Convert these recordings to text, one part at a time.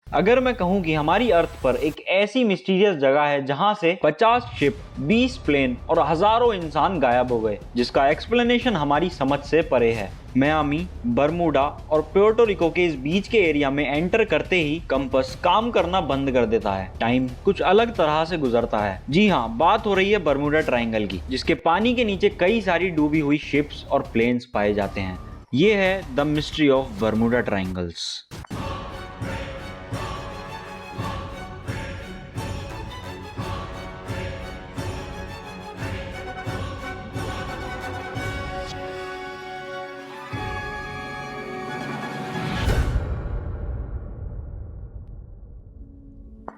अगर मैं कहूं कि हमारी अर्थ पर एक ऐसी मिस्टीरियस जगह है जहां से 50 शिप, 20 प्लेन और हजारों इंसान गायब हो गए, जिसका एक्सप्लेनेशन हमारी समझ से परे है। मियामी, बरमूडा और प्योर्टो रिको के इस बीच के एरिया में एंटर करते ही कंपास काम करना बंद कर देता है। टाइम कुछ अलग तरह से गुजरता है। जी हाँ, बात हो रही है बरमूडा ट्रायंगल की, जिसके पानी के नीचे कई सारी डूबी हुई शिप्स और प्लेन्स पाए जाते हैं। ये है the mystery of Bermuda triangles.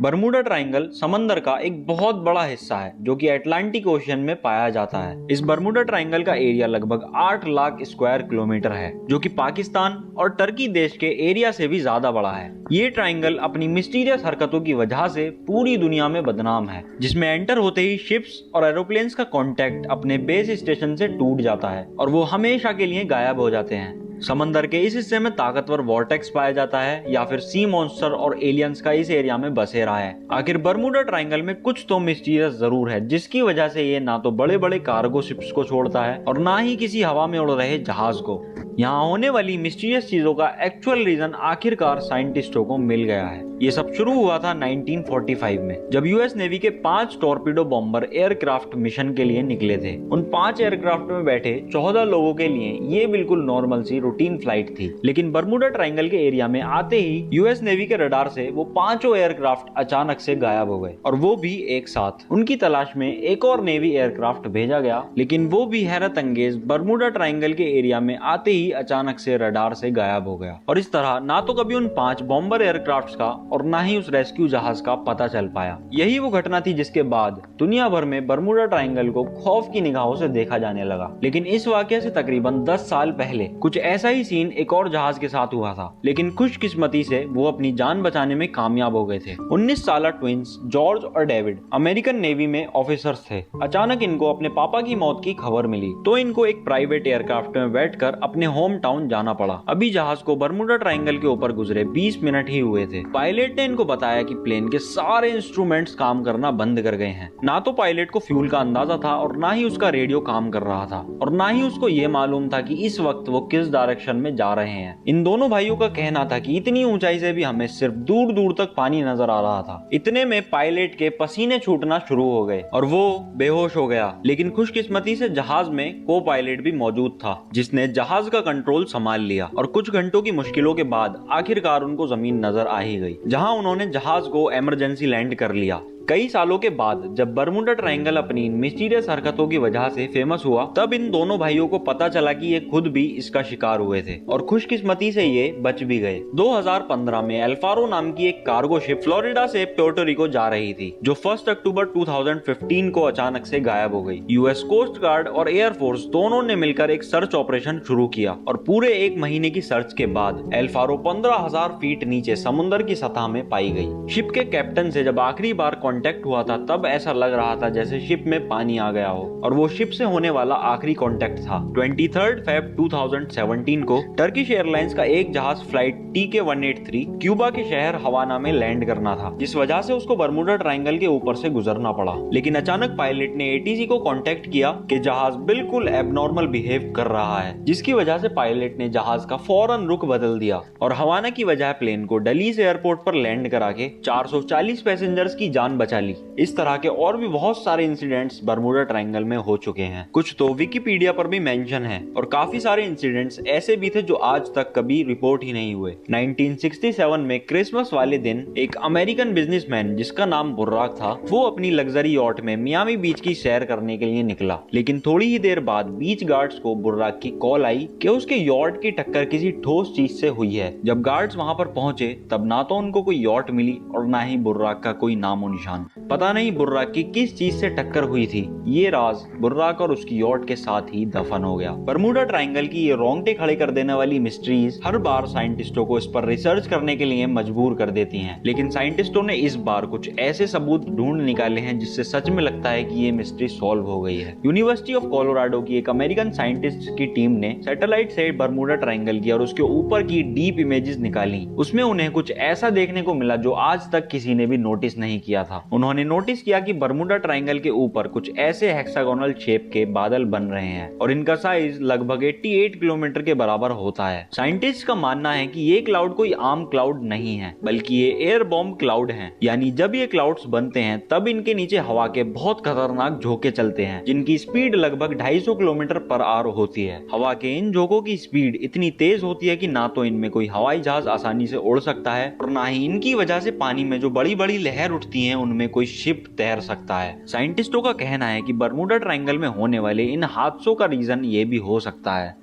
Bermuda triangle समंदर का एक बहुत बड़ा हिस्सा है जो कि अटलांटिक ओशियन में पाया जाता है। इस बरमूडा ट्रायंगल का एरिया लगभग 8 लाख स्क्वायर किलोमीटर है, जो कि पाकिस्तान और टर्की देश के एरिया से भी ज्यादा बड़ा है। ये ट्रायंगल अपनी मिस्टीरियस हरकतों की वजह से पूरी दुनिया में बदनाम है, जिसमें एंटर होते ही शिप्स और एरोप्लेन्स का कांटेक्ट अपने बेस स्टेशन से टूट जाता है और वो हमेशा के लिए गायब हो जाते हैं। समंदर के इस हिस्से में ताकतवर वॉर्टेक्स पाया जाता है या फिर सी मॉन्स्टर और एलियंस का इस एरिया में बसेरा है। आखिर बरमूडा ट्रायंगल में कुछ तो मिस्टीरियस जरूर है, जिसकी वजह से ये ना तो बड़े बड़े कार्गो शिप्स को छोड़ता है और ना ही किसी हवा में उड़ रहे जहाज को। यहाँ होने वाली मिस्टीरियस चीजों का एक्चुअल रीजन आखिरकार साइंटिस्टों को मिल गया है। ये सब शुरू हुआ था 1945 में, जब यूएस नेवी के 5 टॉर्पीडो बॉम्बर एयरक्राफ्ट मिशन के लिए निकले थे। उन 5 एयरक्राफ्ट में बैठे 14 लोगों के लिए ये बिल्कुल नॉर्मल सी रूटीन फ्लाइट थी। लेकिन बरमूडा ट्रायंगल के एरिया में आते ही यूएस नेवी के रडार से वो 5 एयरक्राफ्ट अचानक से गायब हो गए, और वो भी एक साथ। उनकी तलाश में एक और नेवी एयरक्राफ्ट भेजा गया, लेकिन वो भी हैरत अंगेज बरमूडा ट्रायंगल के एरिया में आते ही अचानक से रडार से गायब हो गया। और इस तरह ना तो कभी उन 5 बॉम्बर एयरक्राफ्ट का और ना ही उस रेस्क्यू जहाज का पता चल पाया। यही वो घटना थी जिसके बाद दुनिया भर में बरमूडा ट्रायंगल को खौफ की निगाहों से देखा जाने लगा। लेकिन इस वाकये से तकरीबन 10 साल पहले कुछ ऐसा ही सीन एक और जहाज के साथ हुआ था, लेकिन खुशकिस्मती से वो अपनी जान बचाने में कामयाब हो गए थे। 19 साल ट्विंस जॉर्ज और डेविड अमेरिकन नेवी में ऑफिसर्स थे। अचानक इनको अपने पापा की मौत की खबर मिली, तो इनको एक प्राइवेट एयरक्राफ्ट में बैठकर अपने होम टाउन जाना पड़ा। अभी जहाज को बरमूडा ट्रायंगल के ऊपर गुजरे 20 मिनट ही हुए थे। पायलट ने इनको बताया कि प्लेन के सारे इंस्ट्रूमेंट्स काम करना बंद कर गए हैं। ना तो पायलट को फ्यूल का अंदाजा था और ना ही उसका रेडियो काम कर रहा था, और ना ही उसको ये मालूम था कि इस वक्त वो किस डायरेक्शन में जा रहे हैं। इन दोनों भाइयों का कहना था कि इतनी ऊंचाई से भी हमें सिर्फ दूर दूर तक पानी नजर आ रहा था। इतने में पायलट के पसीने छूटना शुरू हो गए और वो बेहोश हो गया। लेकिन खुशकिस्मती से जहाज में को पायलट भी मौजूद था, जिसने जहाज का कंट्रोल संभाल लिया, और कुछ घंटों की मुश्किलों के बाद आखिरकार उनको जमीन नजर आ ही गई, जहां उन्होंने जहाज को इमरजेंसी लैंड कर लिया। कई सालों के बाद जब बरमूडा ट्रायंगल अपनी मिस्टीरियस हरकतों की वजह से फेमस हुआ, तब इन दोनों भाइयों को पता चला कि ये खुद भी इसका शिकार हुए थे, और खुशकिस्मती से ये बच भी गए। 2015 में एल्फारो नाम की एक कार्गो शिप फ्लोरिडा से प्योर्टो रिको जा रही थी, जो 1 अक्टूबर 2015 को अचानक से गायब हो गई। यूएस कोस्ट गार्ड और एयरफोर्स दोनों ने मिलकर एक सर्च ऑपरेशन शुरू किया, और पूरे 1 महीने की सर्च के बाद एल्फारो 15,000 फीट नीचे समुद्र की सतह में पाई गई। शिप के कैप्टन से जब आखिरी बार कांटेक्ट हुआ था, तब ऐसा लग रहा था जैसे शिप में पानी आ गया हो, और वो शिप से होने वाला आखिरी कांटेक्ट था। 23 फेब 2017 को टर्किश एयरलाइंस का एक जहाज फ्लाइट TK-183 क्यूबा के शहर हवाना में लैंड करना था, जिस वजह से उसको बरमूडा ट्रायंगल के ऊपर से गुजरना पड़ा। लेकिन अचानक पायलट ने ATC को कांटेक्ट किया कि जहाज बिल्कुल एबनॉर्मल बिहेव कर रहा है, जिसकी वजह से पायलट ने जहाज का फौरन रुख बदल दिया और हवाना की बजाय प्लेन को डलीस एयरपोर्ट पर लैंड करा के 440 पैसेंजर्स की जान बचा ली। इस तरह के और भी बहुत सारे इंसिडेंट्स बरमूडा ट्रायंगल में हो चुके हैं। कुछ तो विकिपीडिया पर भी मेंशन है, और काफी सारे इंसिडेंट्स ऐसे भी थे जो आज तक कभी रिपोर्ट ही नहीं हुए। 1967 में क्रिसमस वाले दिन एक अमेरिकन बिजनेसमैन जिसका नाम बुर्राक था, वो अपनी लग्जरी यॉट में मियामी बीच की सैर करने के लिए निकला। लेकिन थोड़ी ही देर बाद बीच गार्ड्स को बुर्राक की कॉल आई कि उसके यॉट की टक्कर किसी ठोस चीज से हुई है। जब गार्ड्स वहां पर पहुंचे, तब ना तो उनको कोई यॉट मिली और ना ही बुर्राक का कोई नामो निशान। निशान। पता नहीं बुर्राक की किस चीज से टक्कर हुई थी, ये राज बुर्राक और उसकी यॉट के साथ ही दफन हो गया। बरमूडा ट्रायंगल की ये रोंगटे खड़े कर देने वाली मिस्ट्रीज हर बार साइंटिस्टों को इस पर रिसर्च करने के लिए मजबूर कर देती हैं, लेकिन साइंटिस्टों ने इस बार कुछ ऐसे सबूत ढूंढ निकाले हैं जिससे सच में लगता है कि ये मिस्ट्री सॉल्व हो गई है। यूनिवर्सिटी ऑफ कोलोराडो की एक अमेरिकन साइंटिस्ट की टीम ने सैटेलाइट से बरमूडा ट्रायंगल की और उसके ऊपर की डीप इमेजेस निकाली। उसमें उन्हें कुछ ऐसा देखने को मिला जो आज तक किसी ने भी नोटिस नहीं किया था। उन्होंने नोटिस किया कि बरमूडा ट्रायंगल के ऊपर कुछ ऐसे हेक्सागोनल शेप के बादल बन रहे हैं और इनका साइज लगभग 88 किलोमीटर के बराबर होता है। साइंटिस्ट का मानना है कि ये क्लाउड कोई आम क्लाउड नहीं है, बल्कि ये एयर बॉम्ब क्लाउड हैं। यानी जब ये क्लाउड्स बनते हैं तब इनके नीचे हवा के बहुत खतरनाक झोंके चलते हैं, जिनकी स्पीड लगभग 250 किलोमीटर पर आवर होती है। हवा के इन झोंकों की स्पीड इतनी तेज होती है कि ना तो इनमें कोई हवाई जहाज आसानी से उड़ सकता है और ना ही इनकी वजह से पानी में जो बड़ी बड़ी लहर उठती हैं उनमें कोई शिप तैर सकता है। साइंटिस्टों का कहना है कि बरमूडा ट्रायंगल में होने वाले इन हादसों का रीजन ये भी हो सकता है